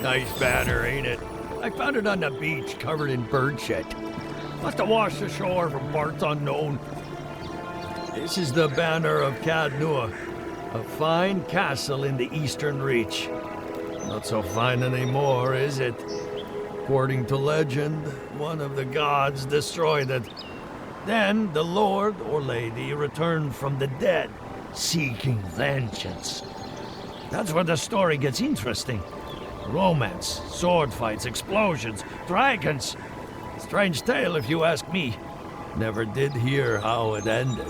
Nice banner, ain't it? I found it on the beach, covered in bird shit. Must have washed ashore from parts unknown. This is the banner of Cadnua, a fine castle in the Eastern Reach. Not so fine anymore, is it? According to legend, one of the gods destroyed it. Then the lord or lady returned from the dead, seeking vengeance. That's where the story gets interesting. Romance, sword fights, explosions, dragons. Strange tale if you ask me. Never did hear how it ended.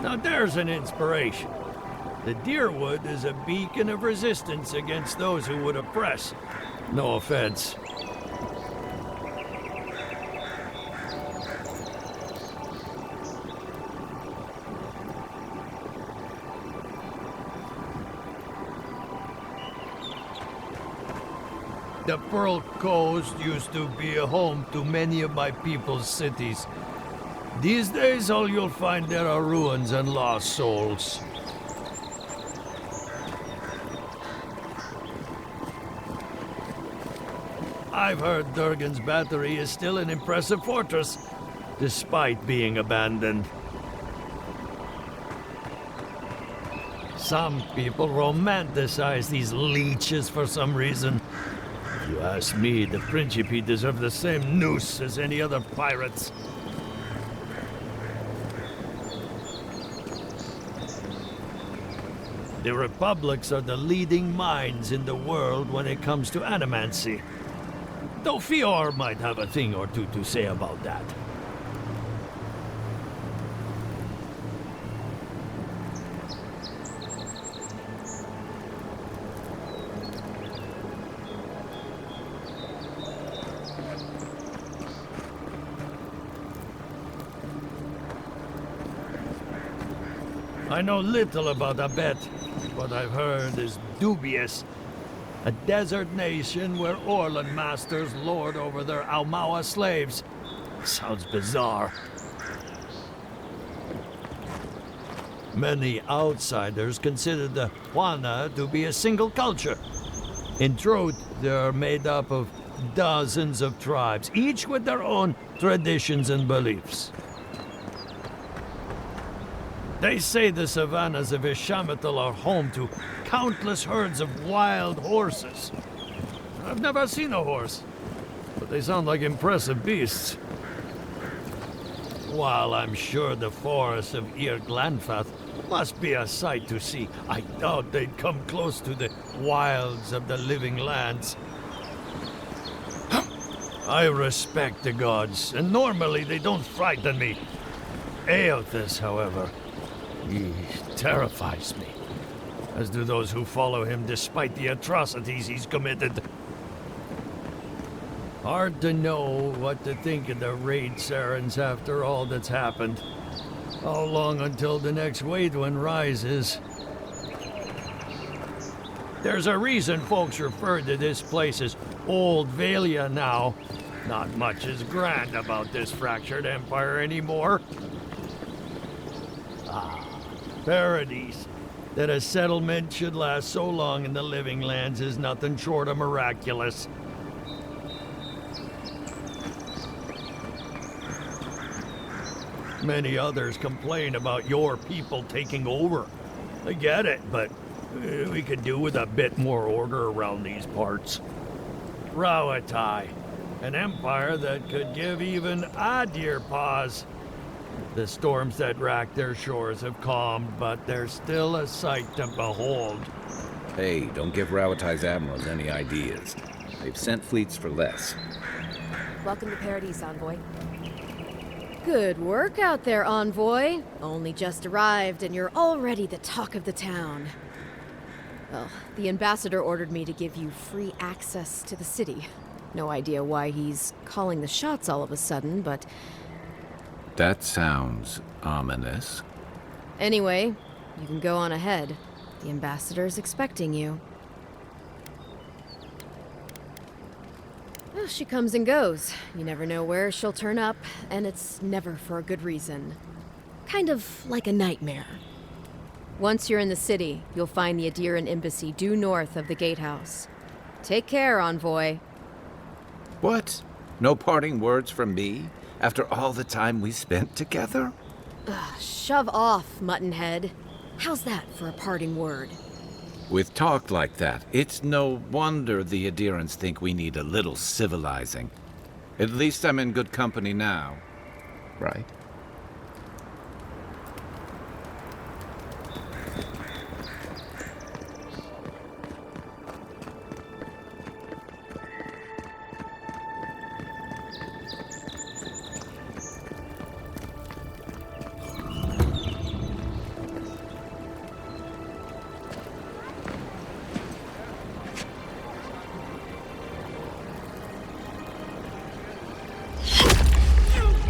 Now there's an inspiration. The Deerwood is a beacon of resistance against those who would oppress. No offense. The Pearl Coast used to be a home to many of my people's cities. These days, all you'll find there are ruins and lost souls. I've heard Durgan's battery is still an impressive fortress, despite being abandoned. Some people romanticize these leeches for some reason. If you ask me, the Principe deserve the same noose as any other pirates. The Republics are the leading minds in the world when it comes to animancy. Though Fior might have a thing or two to say about that. I know little about Abet. What I've heard is dubious. A desert nation where Orlan masters lord over their Aumaua slaves. Sounds bizarre. Many outsiders consider the Huana to be a single culture. In truth, they're made up of dozens of tribes, each with their own traditions and beliefs. They say the savannas of Ishamatal are home to countless herds of wild horses. I've never seen a horse, but they sound like impressive beasts. While I'm sure the forests of Ir Glanfath must be a sight to see, I doubt they'd come close to the wilds of the living lands. I respect the gods, and normally they don't frighten me. Eothas, however, he terrifies me, as do those who follow him despite the atrocities he's committed. Hard to know what to think of the raid Sarens after all that's happened. How long until the next Waidwen rises? There's a reason folks refer to this place as Old Valia now. Not much is grand about this fractured empire anymore. Paradise. That a settlement should last so long in the living lands is nothing short of miraculous. Many others complain about your people taking over. I get it, but we could do with a bit more order around these parts. Rawatai, an empire that could give even Adir pause. The storms that rack their shores have calmed, but they're still a sight to behold. Hey, don't give Rawatai's admirals any ideas. They've sent fleets for less. Welcome to Paradise, Envoy. Good work out there, Envoy. Only just arrived, and you're already the talk of the town. Well, the ambassador ordered me to give you free access to the city. No idea why he's calling the shots all of a sudden, but... That sounds ominous. Anyway, you can go on ahead. The ambassador's expecting you. Well, she comes and goes. You never know where she'll turn up, and it's never for a good reason. Kind of like a nightmare. Once you're in the city, you'll find the Adiran embassy due north of the gatehouse. Take care, Envoy. What? No parting words from me? After all the time we spent together? Shove off, Muttonhead. How's that for a parting word? With talk like that, it's no wonder the Adirans think we need a little civilizing. At least I'm in good company now, right?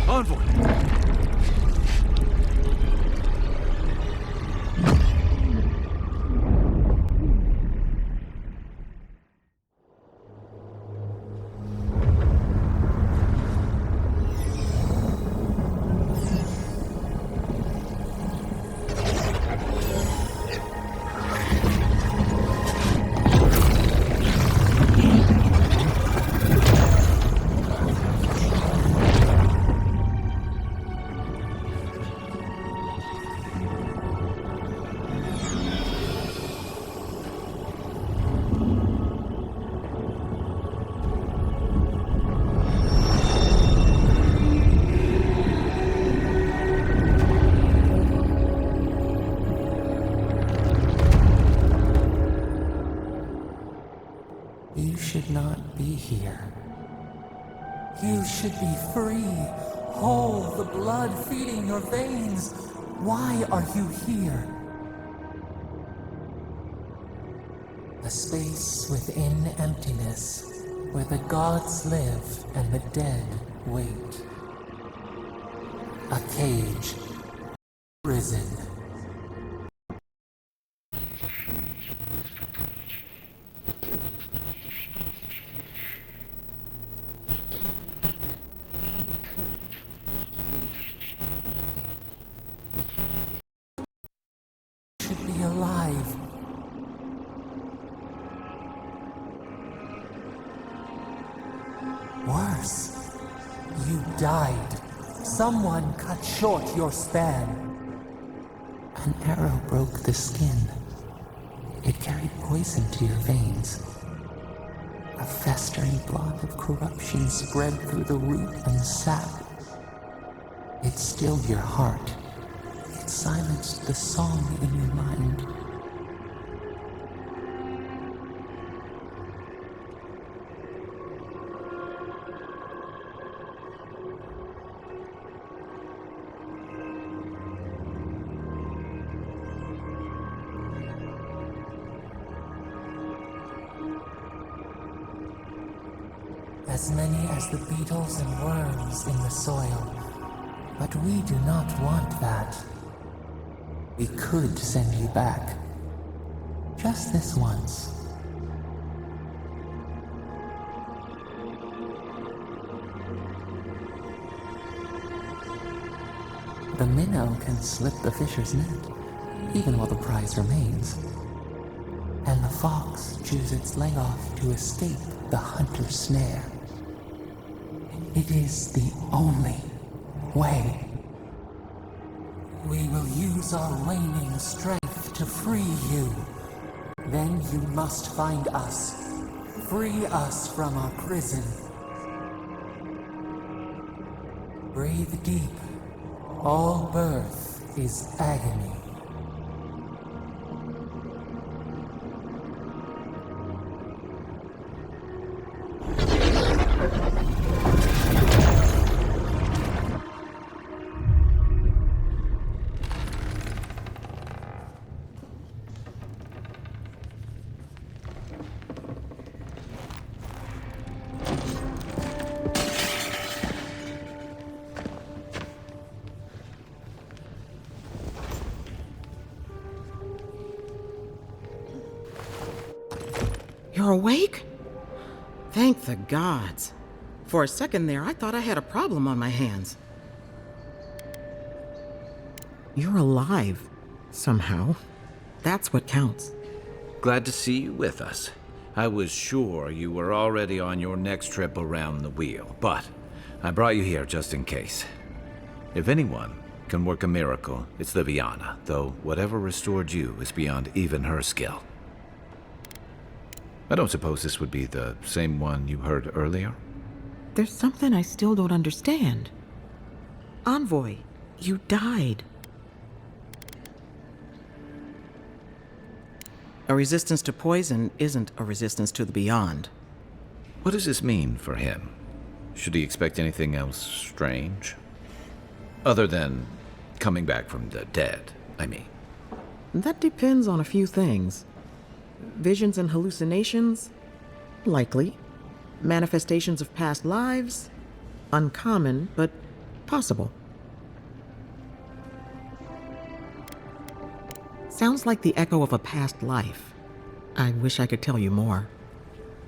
Envoy! You should not be here. You should be free, whole, the blood feeding your veins. Why are you here? A space within emptiness, where the gods live and the dead wait. A cage. Prison. Should be alive. Worse. You died. Someone cut short your span. An arrow broke the skin. It carried poison to your veins. A festering blot of corruption spread through the root and sap. It stilled your heart. It silenced the song in your mind. As many as the beetles and worms in the soil. But we do not want that. We could send you back. Just this once. The minnow can slip the fisher's net, even while the prize remains. And the fox chews its leg off to escape the hunter's snare. It is the only way. We will use our waning strength to free you. Then you must find us. Free us from our prison. Breathe deep. All birth is agony. You're awake? Thank the gods. For a second there, I thought I had a problem on my hands. You're alive, somehow. That's what counts. Glad to see you with us. I was sure you were already on your next trip around the wheel, but I brought you here just in case. If anyone can work a miracle, it's Liviana, though whatever restored you is beyond even her skill. I don't suppose this would be the same one you heard earlier? There's something I still don't understand. Envoy, you died. A resistance to poison isn't a resistance to the beyond. What does this mean for him? Should he expect anything else strange? Other than coming back from the dead, I mean. That depends on a few things. Visions and hallucinations? Likely. Manifestations of past lives? Uncommon, but possible. Sounds like the echo of a past life. I wish I could tell you more.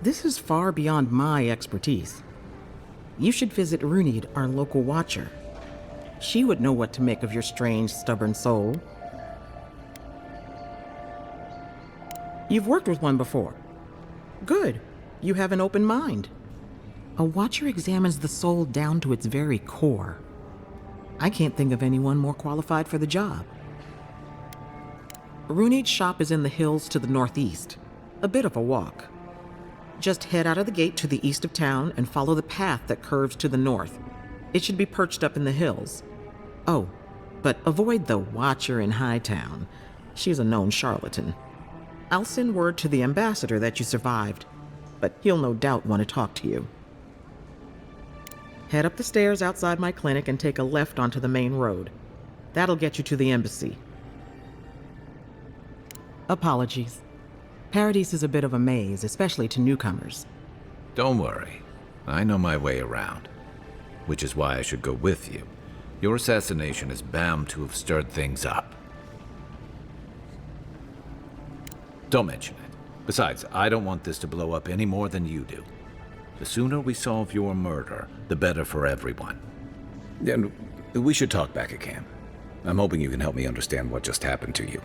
This is far beyond my expertise. You should visit Runid, our local watcher. She would know what to make of your strange, stubborn soul. You've worked with one before. Good. You have an open mind. A watcher examines the soul down to its very core. I can't think of anyone more qualified for the job. Runid's shop is in the hills to the northeast. A bit of a walk. Just head out of the gate to the east of town and follow the path that curves to the north. It should be perched up in the hills. Oh, but avoid the watcher in Hightown. She's a known charlatan. I'll send word to the ambassador that you survived, but he'll no doubt want to talk to you. Head up the stairs outside my clinic and take a left onto the main road. That'll get you to the embassy. Apologies. Paradise is a bit of a maze, especially to newcomers. Don't worry. I know my way around. Which is why I should go with you. Your assassination is bound to have stirred things up. Don't mention it. Besides, I don't want this to blow up any more than you do. The sooner we solve your murder, the better for everyone. And we should talk back again. I'm hoping you can help me understand what just happened to you.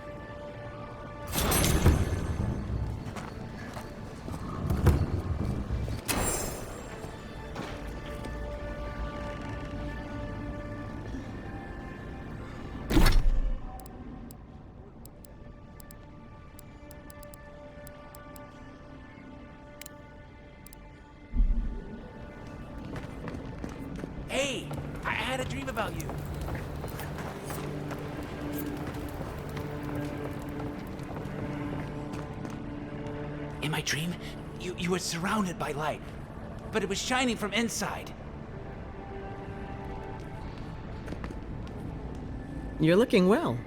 Hey, I had a dream about you. In my dream, you were surrounded by light, but it was shining from inside. You're looking well.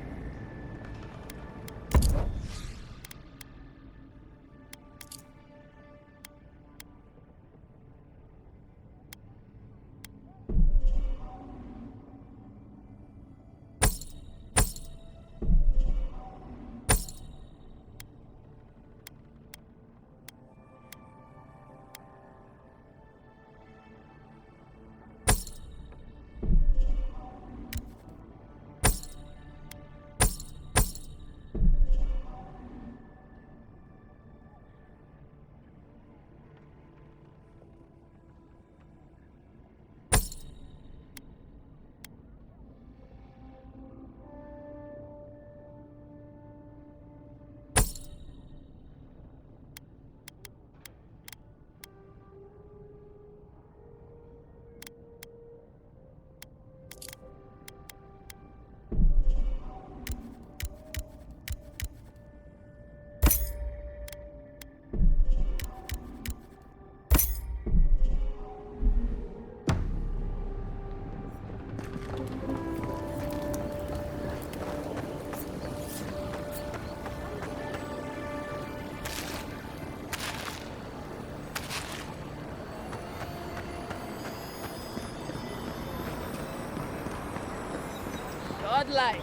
Godlike.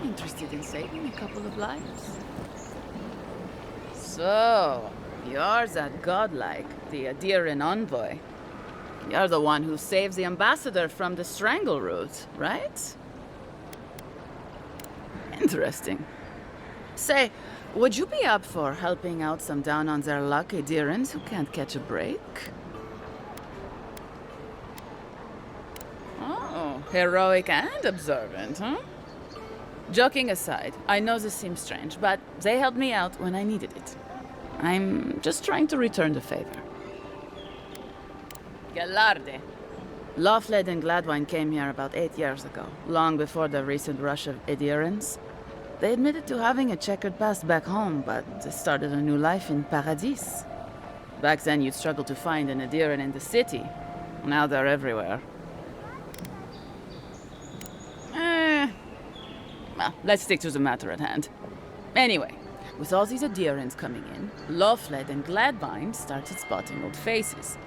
Interested in saving a couple of lives? So, you're that godlike, the Adiran envoy. You're the one who saves the ambassador from the strangle root, right? Interesting. Say, would you be up for helping out some down on their luck Adirans who can't catch a break? Oh, heroic and observant, huh? Joking aside, I know this seems strange, but they helped me out when I needed it. I'm just trying to return the favor. Galarde. Lawfled and Gladwine came here about 8 years ago, long before the recent rush of Idirans. They admitted to having a checkered past back home, but they started a new life in Paradis. Back then, you'd struggle to find an Idiran in the city. Now they're everywhere. Well, let's stick to the matter at hand. Anyway, with all these Adirans coming in, Lawfled and Gladwine started spotting old faces.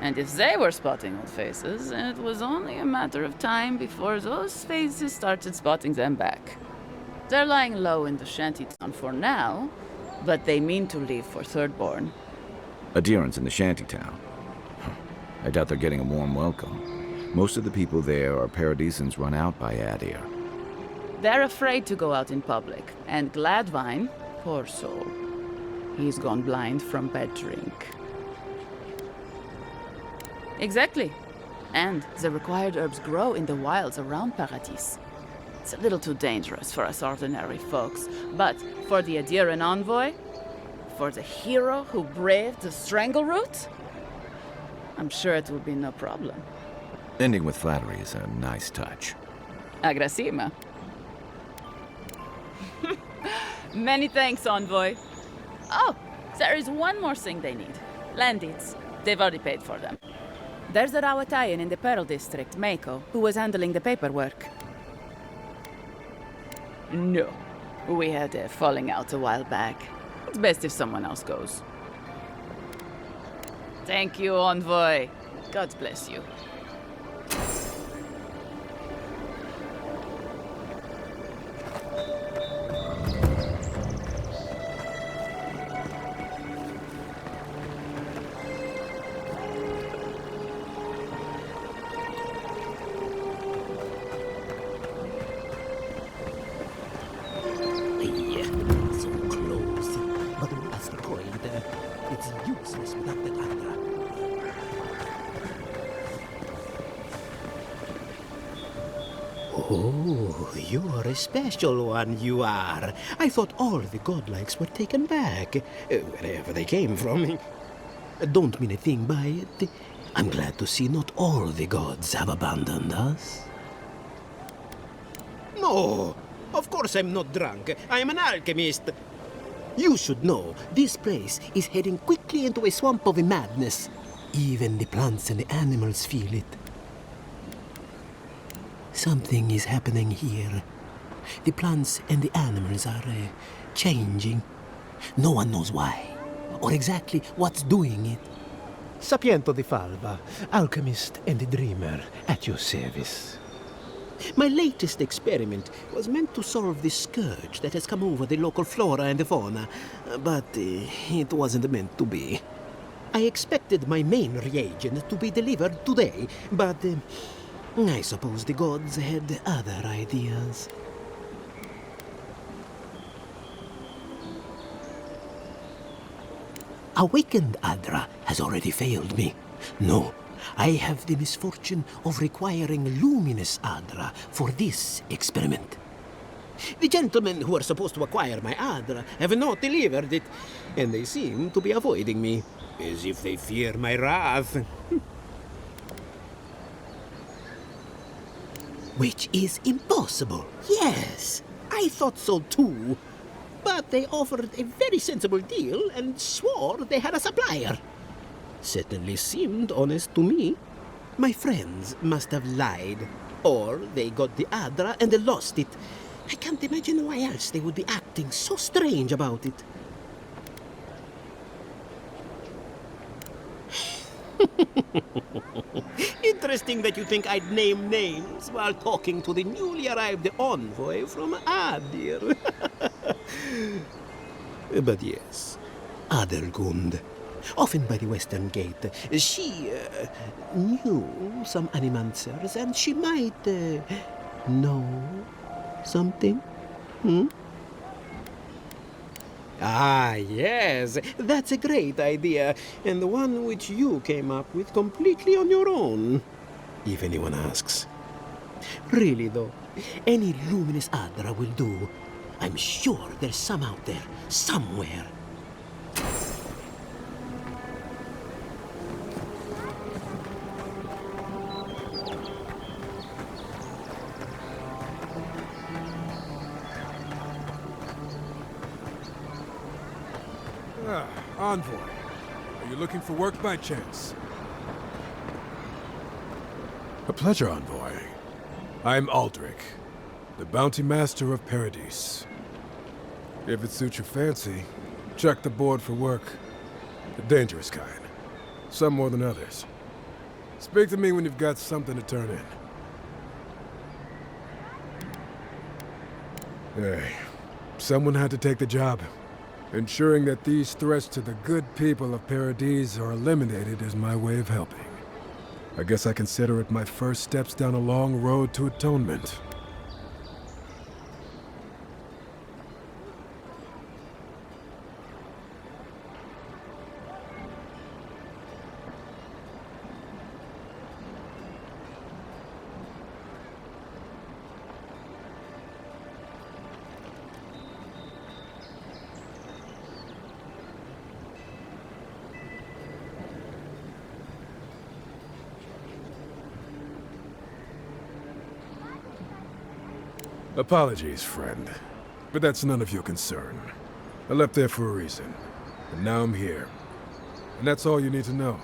And if they were spotting old faces, it was only a matter of time before those faces started spotting them back. They're lying low in the shantytown for now, but they mean to leave for Thirdborn. Adherents in the shantytown. I doubt they're getting a warm welcome. Most of the people there are Paradisans run out by Adir. They're afraid to go out in public, and Gladwine, poor soul, he's gone blind from bad drink. Exactly. And the required herbs grow in the wilds around Paradis. It's a little too dangerous for us ordinary folks, but for the Adiran envoy, for the hero who braved the strangle route, I'm sure it will be no problem. Ending with flattery is a nice touch. Agrasima. Many thanks, envoy. Oh, there is one more thing they need. Land deeds. They've already paid for them. There's a Rawatayan in the Pearl District, Mako, who was handling the paperwork. No. We had a falling out a while back. It's best if someone else goes. Thank you, envoy. God bless you. So close. But what's the point? It's useless without the Adra. Oh, you're a special one, you are. I thought all the godlikes were taken back, wherever they came from. Don't mean a thing by it. I'm glad to see not all the gods have abandoned us. No, of course I'm not drunk. I'm an alchemist. You should know, this place is heading quickly into a swamp of madness. Even the plants and the animals feel it. Something is happening here. The plants and the animals are changing. No one knows why, or exactly what's doing it. Sapiento di Falva, alchemist and dreamer, at your service. My latest experiment was meant to solve the scourge that has come over the local flora and fauna, but it wasn't meant to be. I expected my main reagent to be delivered today, but I suppose the gods had other ideas. Awakened Adra has already failed me. No, I have the misfortune of requiring luminous Adra for this experiment. The gentlemen who are supposed to acquire my Adra have not delivered it, and they seem to be avoiding me, as if they fear my wrath. Which is impossible. Yes, I thought so too. But they offered a very sensible deal and swore they had a supplier. Certainly seemed honest to me. My friends must have lied. Or they got the Adra and they lost it. I can't imagine why else they would be acting so strange about it. Interesting that you think I'd name names while talking to the newly arrived envoy from Adir. But yes, Adelgund, often by the western gate, she knew some animancers, and she might know something. Ah, yes, that's a great idea, and the one which you came up with completely on your own, if anyone asks. Really, though, any luminous Adra will do. I'm sure there's some out there, somewhere. Envoy. Are you looking for work by chance? A pleasure, Envoy. I'm Aldrich, the Bounty Master of Paradise. If it suits your fancy, check the board for work. The dangerous kind. Some more than others. Speak to me when you've got something to turn in. Hey, someone had to take the job. Ensuring that these threats to the good people of Paradise are eliminated is my way of helping. I guess I consider it my first steps down a long road to atonement. Apologies, friend. But that's none of your concern. I left there for a reason. And now I'm here. And that's all you need to know.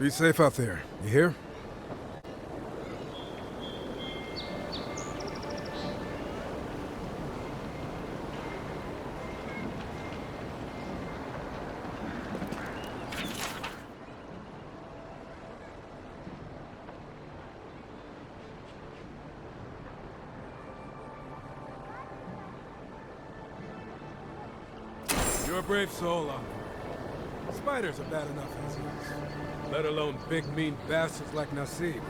Be safe out there, you hear? You're a brave soul, Envoy. Spiders are bad enough as is, let alone big, mean bastards like Nasib.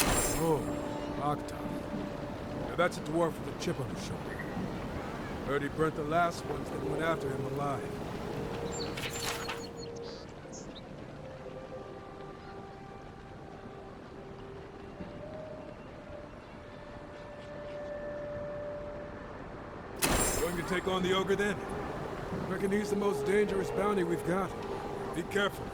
Oh, Octa. Now that's a dwarf with a chip on his shoulder. Heard he burnt the last ones that went after him alive. Going to take on the ogre then? Reckon he's the most dangerous bounty we've got. Be careful.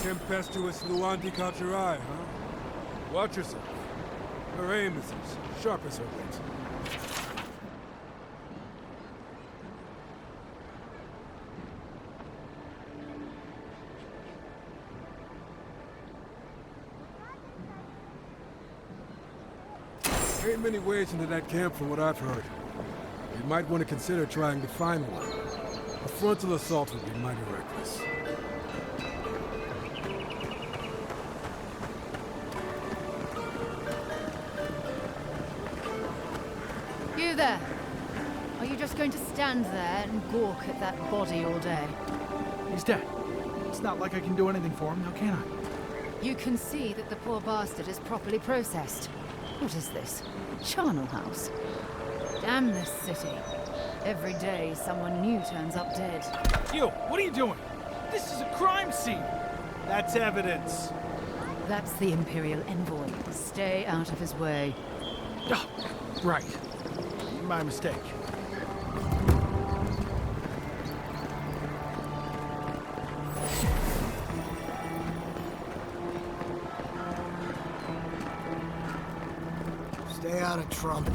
Tempestuous Luandi caught your eye, huh? Watch yourself. Her aim is as sharp as her wit. Ain't many ways into that camp from what I've heard. You might want to consider trying to find one. A frontal assault would be mighty reckless. You there! Are you just going to stand there and gawk at that body all day? He's dead. It's not like I can do anything for him, now can I? You can see that the poor bastard is properly processed. What is this? Charnel House? Damn this city. Every day someone new turns up dead. You, what are you doing? This is a crime scene! That's evidence. That's the Imperial Envoy. Stay out of his way. Oh, right. My mistake. Stay out of trouble.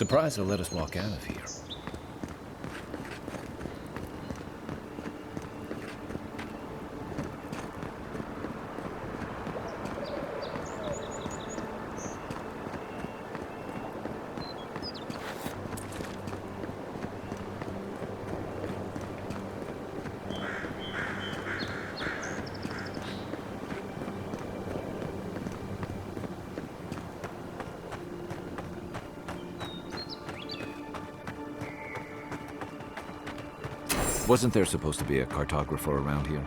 Surprised they'll let us walk out of here. Wasn't there supposed to be a cartographer around here?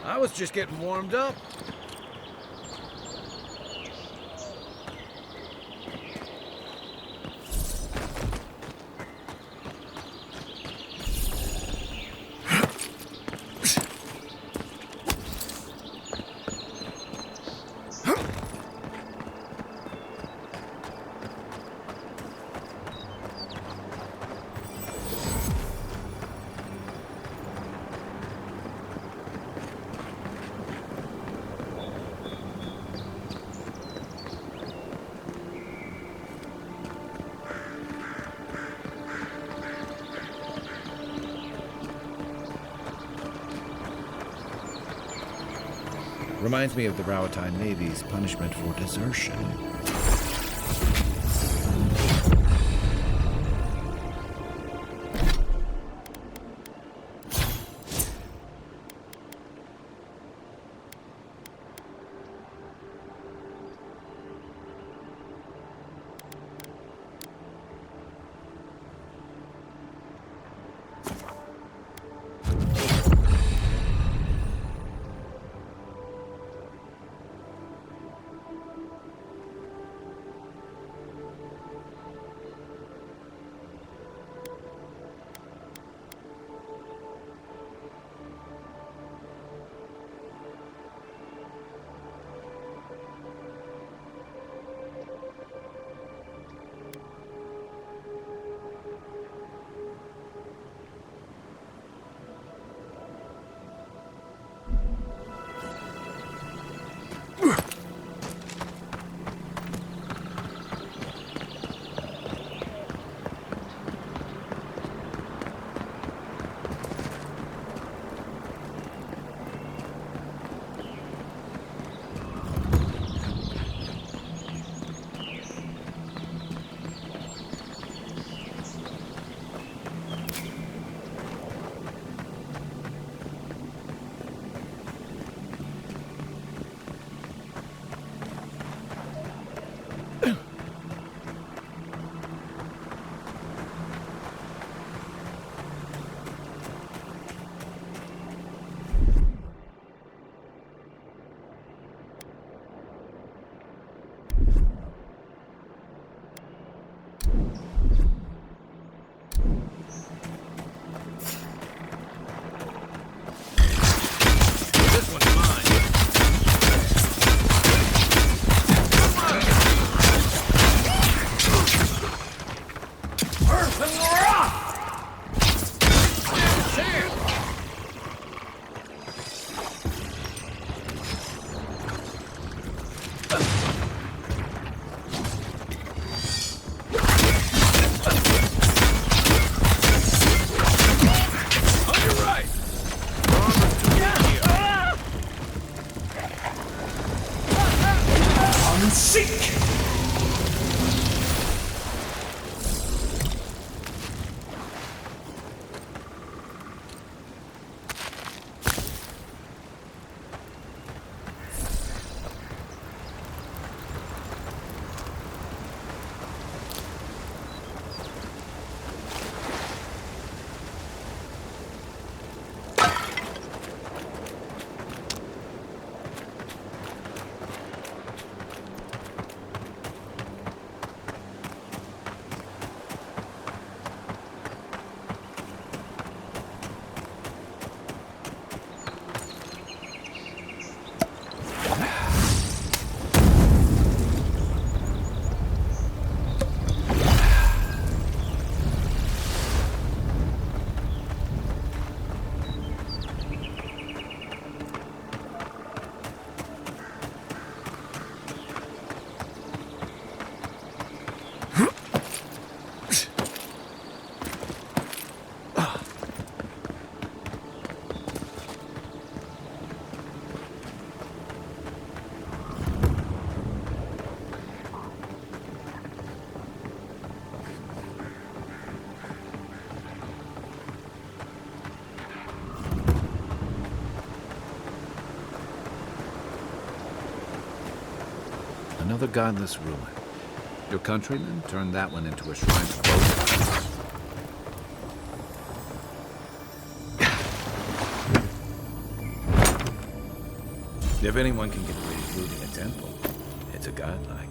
I was just getting warmed up. Reminds me of the Rawatine Navy's punishment for desertion. Another godless ruin. Your countrymen turned that one into a shrine for both. If anyone can get away with looting a temple, it's a godlike.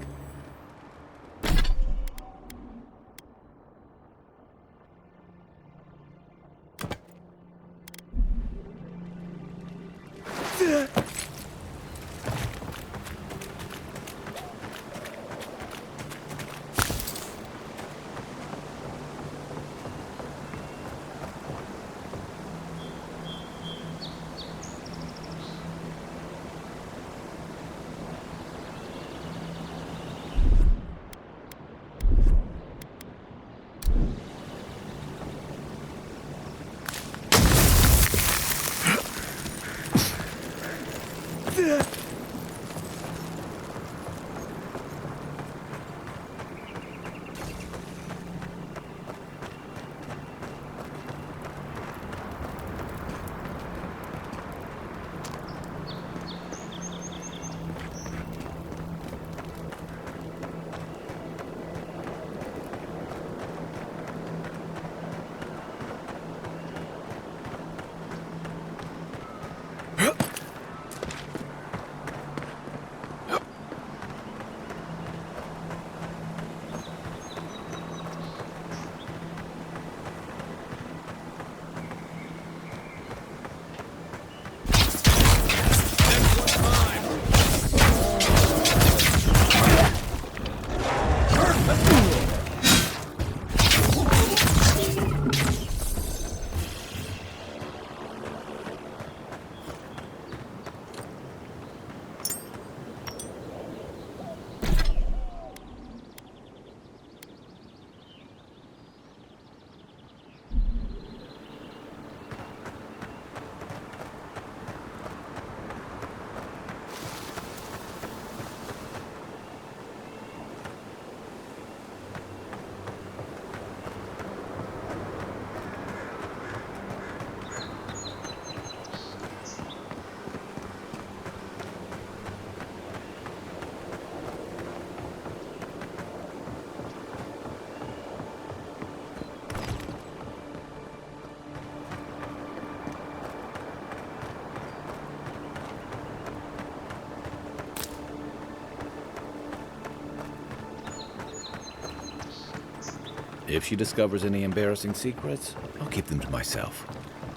If she discovers any embarrassing secrets, I'll keep them to myself.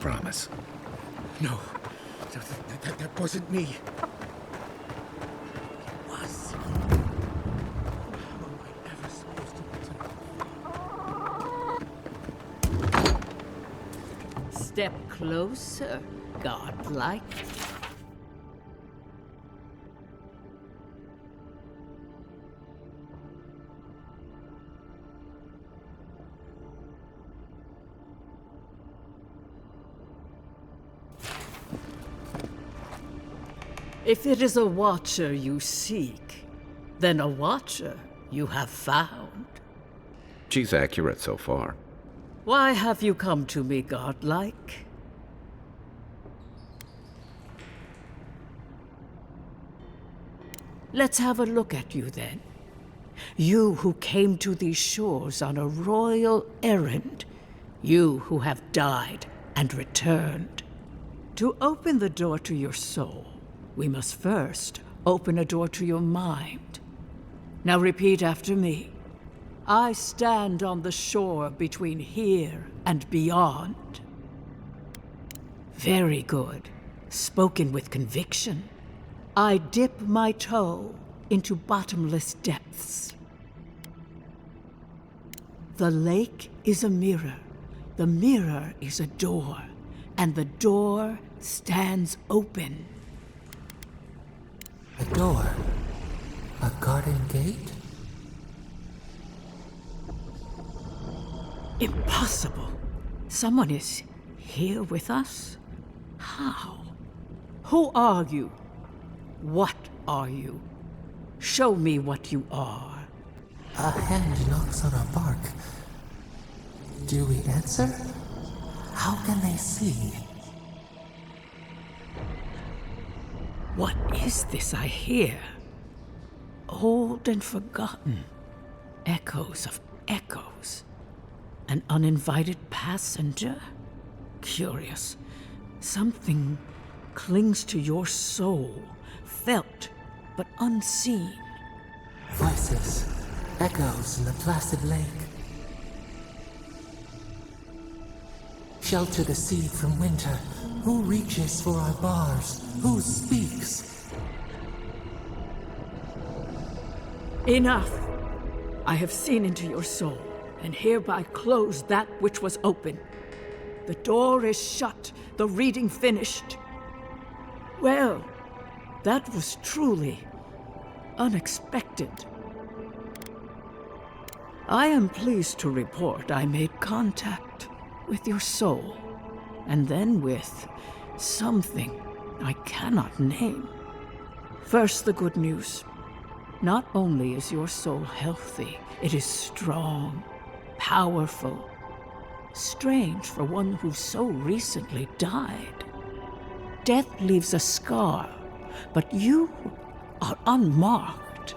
Promise. No, that wasn't me. It was. How am I ever supposed to... Step closer, godlike. If it is a watcher you seek, then a watcher you have found. She's accurate so far. Why have you come to me, godlike? Let's have a look at you then. You who came to these shores on a royal errand. You who have died and returned. To open the door to your soul, we must first open a door to your mind. Now repeat after me. I stand on the shore between here and beyond. Very good. Spoken with conviction. I dip my toe into bottomless depths. The lake is a mirror. The mirror is a door. And the door stands open. A door? A garden gate? Impossible. Someone is here with us? How? Who are you? What are you? Show me what you are. A hand knocks on our bark. Do we answer? How can they see? What is this I hear? old and forgotten. Echoes of echoes. An uninvited passenger? Curious. Something clings to your soul, felt but unseen. Voices, echoes in the placid lake. Shelter the seed from winter. Who reaches for our bars? Who speaks? Enough! I have seen into your soul, and hereby close that which was open. The door is shut, the reading finished. Well, that was truly unexpected. I am pleased to report I made contact with your soul, and then with something I cannot name. First, the good news. Not only is your soul healthy, it is strong, powerful. Strange for one who so recently died. Death leaves a scar, but you are unmarked.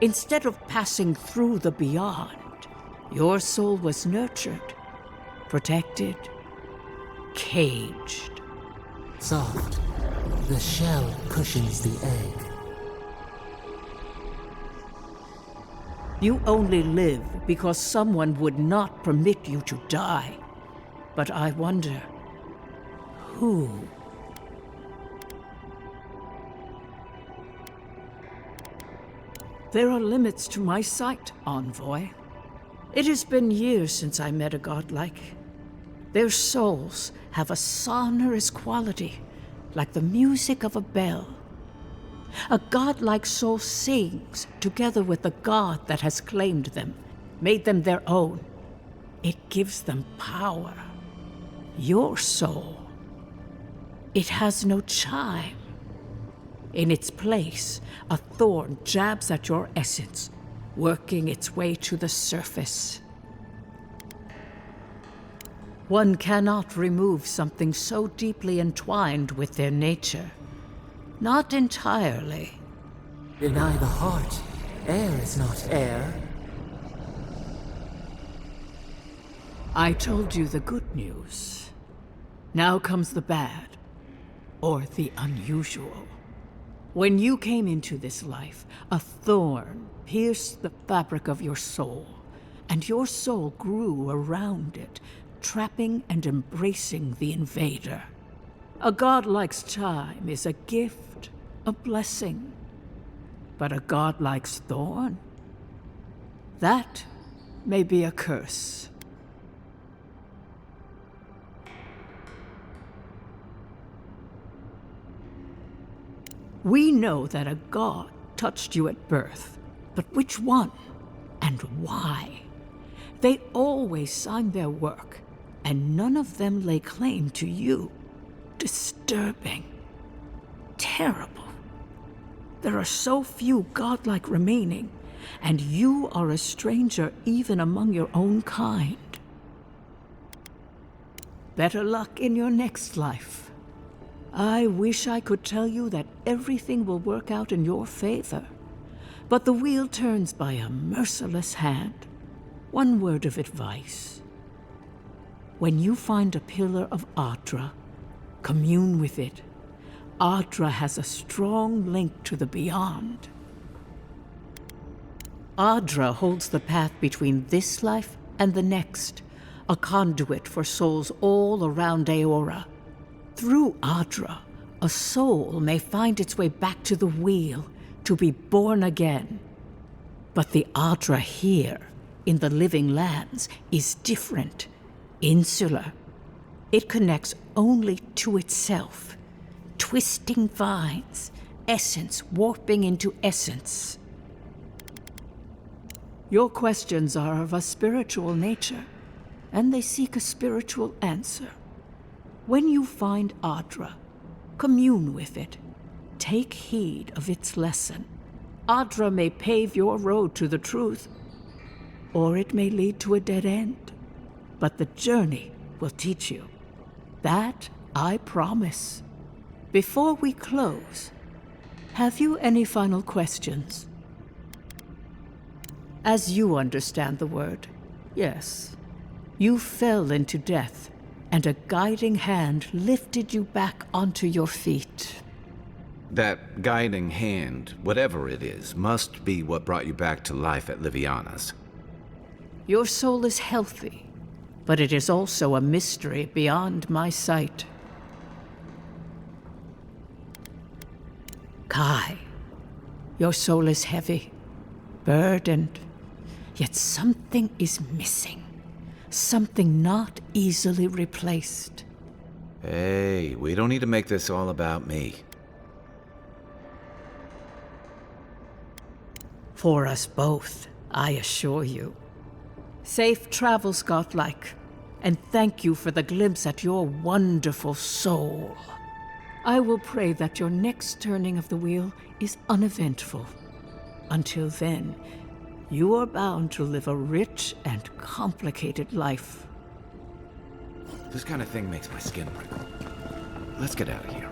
Instead of passing through the beyond, your soul was nurtured, protected, caged. Soft. The shell cushions the egg. You only live because someone would not permit you to die. But I wonder, who? There are limits to my sight, Envoy. It has been years since I met a godlike. Their souls have a sonorous quality, like the music of a bell. A godlike soul sings together with the god that has claimed them, made them their own. It gives them power. Your soul, it has no chime. In its place, a thorn jabs at your essence, working its way to the surface. One cannot remove something so deeply entwined with their nature. Not entirely. Deny the heart. Air is not air. I told you the good news. Now comes the bad, or the unusual. When you came into this life, a thorn pierced the fabric of your soul, and your soul grew around it, trapping and embracing the invader. A godlike's chime is a gift, a blessing. But a godlike's thorn? That may be a curse. We know that a god touched you at birth, but which one and why? They always signed their work, and none of them lay claim to you. Disturbing. Terrible. There are so few godlike remaining, and you are a stranger even among your own kind. Better luck in your next life. I wish I could tell you that everything will work out in your favor, but the wheel turns by a merciless hand. One word of advice. When you find a pillar of Adra, commune with it. Adra has a strong link to the beyond. Adra holds the path between this life and the next, a conduit for souls all around Eora. Through Adra, a soul may find its way back to the wheel to be born again. But the Adra here, in the living lands, is different, insular. It connects only to itself. Twisting vines, essence warping into essence. Your questions are of a spiritual nature, and they seek a spiritual answer. When you find Adra, commune with it. Take heed of its lesson. Adra may pave your road to the truth, or it may lead to a dead end. But the journey will teach you. That I promise. Before we close, have you any final questions? As you understand the word, yes. You fell into death, and a guiding hand lifted you back onto your feet. That guiding hand, whatever it is, must be what brought you back to life at Liviana's. Your soul is healthy, but it is also a mystery beyond my sight. Kai, your soul is heavy, burdened, yet something is missing. Something not easily replaced. Hey, we don't need to make this all about me. For us both, I assure you. Safe travels, godlike, and thank you for the glimpse at your wonderful soul. I will pray that your next turning of the wheel is uneventful. Until then, you are bound to live a rich and complicated life. This kind of thing makes my skin prickle. Let's get out of here.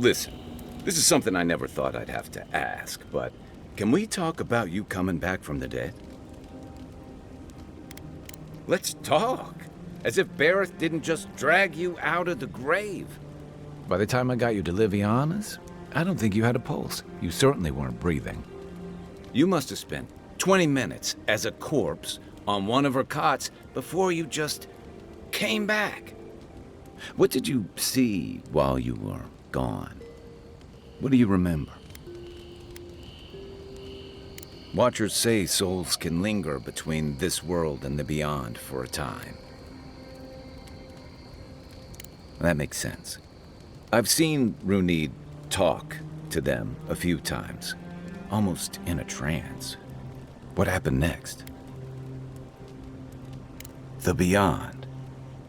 Listen, this is something I never thought I'd have to ask, but can we talk about you coming back from the dead? Let's talk. As if Barrett didn't just drag you out of the grave. By the time I got you to Liviana's, I don't think you had a pulse. You certainly weren't breathing. You must have spent 20 minutes as a corpse on one of her cots before you just came back. What did you see while you were gone? What do you remember? Watchers say souls can linger between this world and the beyond for a time. That makes sense. I've seen Runid talk to them a few times, almost in a trance. What happened next? The beyond.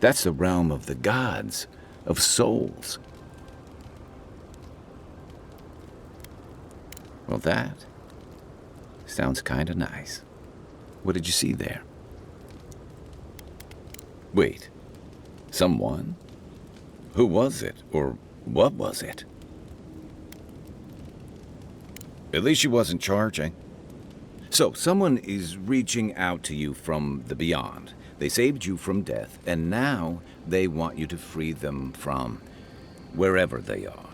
That's the realm of the gods, of souls. Well, that sounds kinda nice. What did you see there? Wait, someone? Who was it, or what was it? At least she wasn't charging. So, someone is reaching out to you from the beyond. They saved you from death, and now they want you to free them from wherever they are.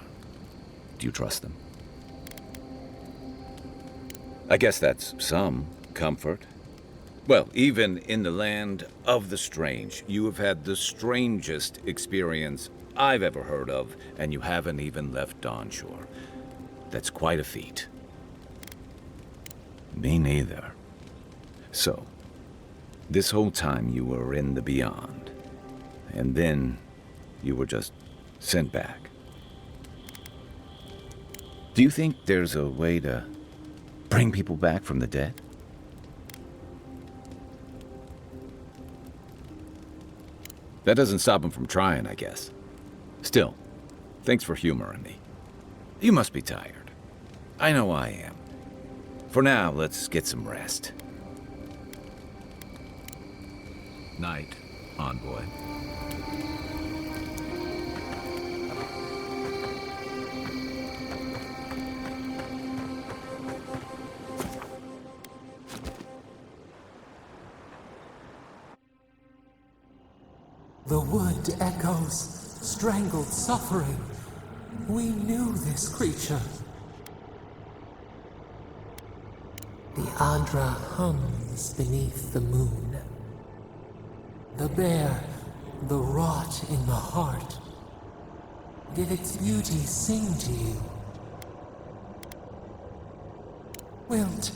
Do you trust them? I guess that's some comfort. Well, even in the land of the strange, you have had the strangest experience I've ever heard of, and you haven't even left Dawnshore. That's quite a feat. Me neither. So, this whole time you were in the beyond, and then you were just sent back. Do you think there's a way to bring people back from the dead? That doesn't stop them from trying, I guess. Still, thanks for humoring me. You must be tired. I know I am. For now, let's get some rest. Night, Envoy. The wood echoes, strangled suffering. We knew this creature. The Adra hums beneath the moon. The bear, the rot in the heart. Did its beauty sing to you? Wilt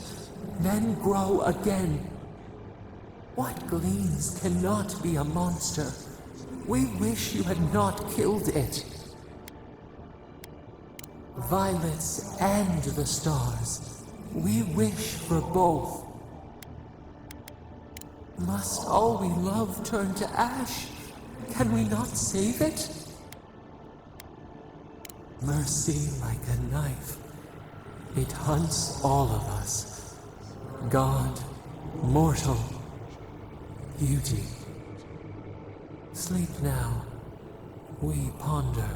then grow again. What gleams cannot be a monster? We wish you had not killed it. Violets and the stars. We wish for both. Must all we love turn to ash? Can we not save it? Mercy like a knife. It hunts all of us. God, mortal, beauty. Sleep now. We ponder.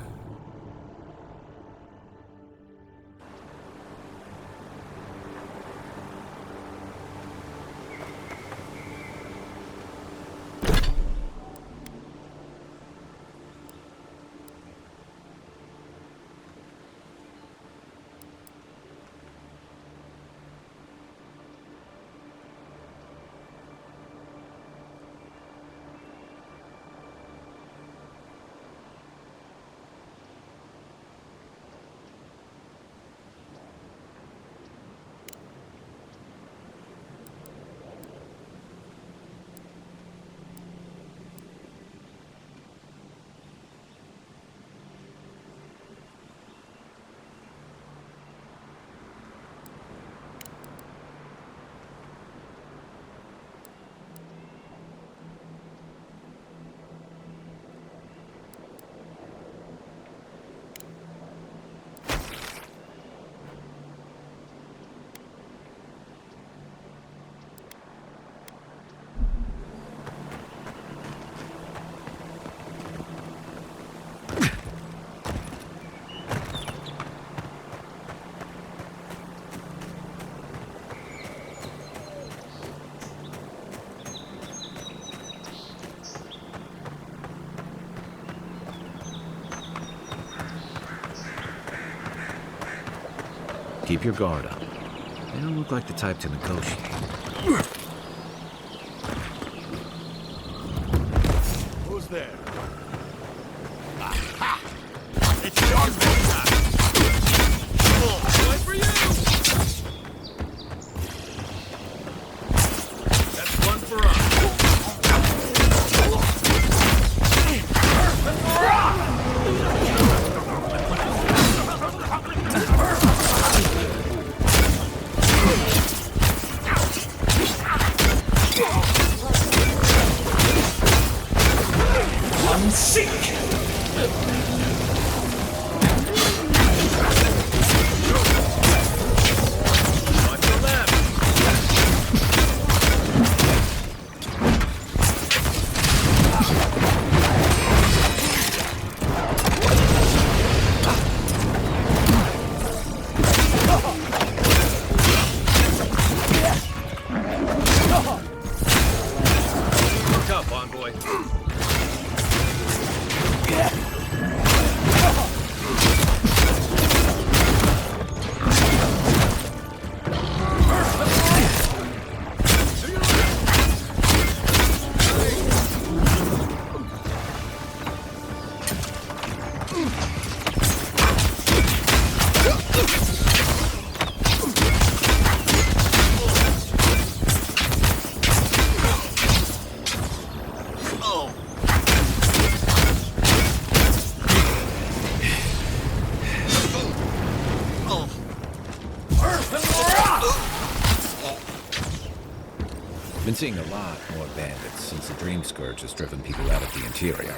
Keep your guard up. They don't look like the type to negotiate. Who's there? Aha! It's your time! One for you! That's one for us. Been seeing a lot more bandits since the Dream Scourge has driven people out of the interior.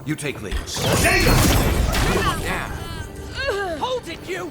You take lead. Yeah. Hold it, you!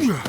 Yeah.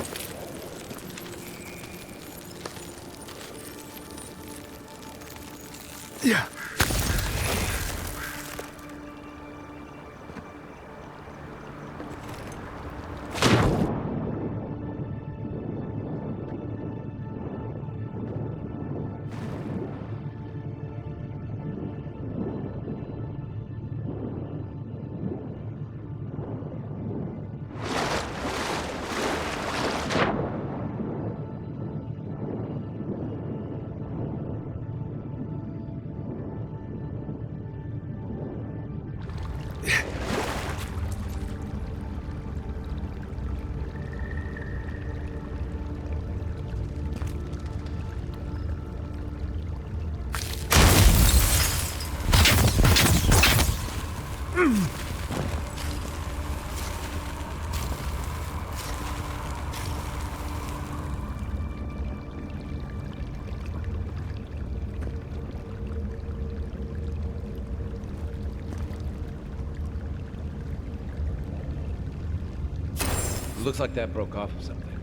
Looks like that broke off of something.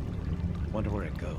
Wonder where it goes.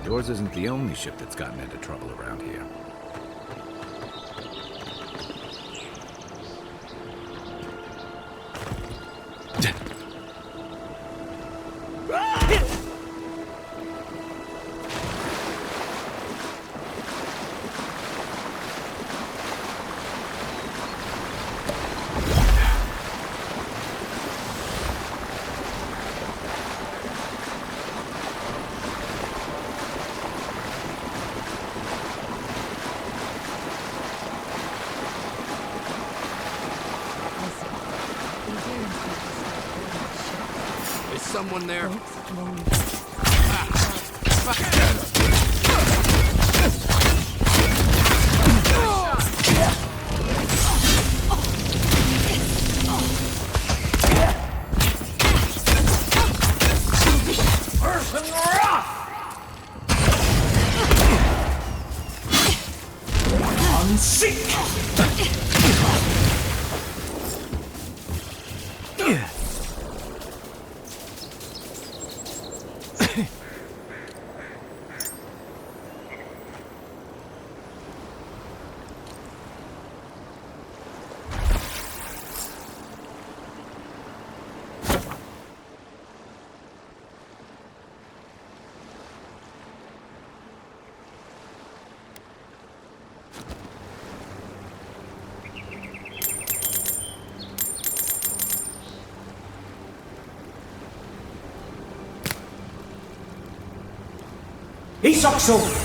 Yours isn't the only ship that's gotten into trouble around here. Someone there. Isokso!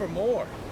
for more.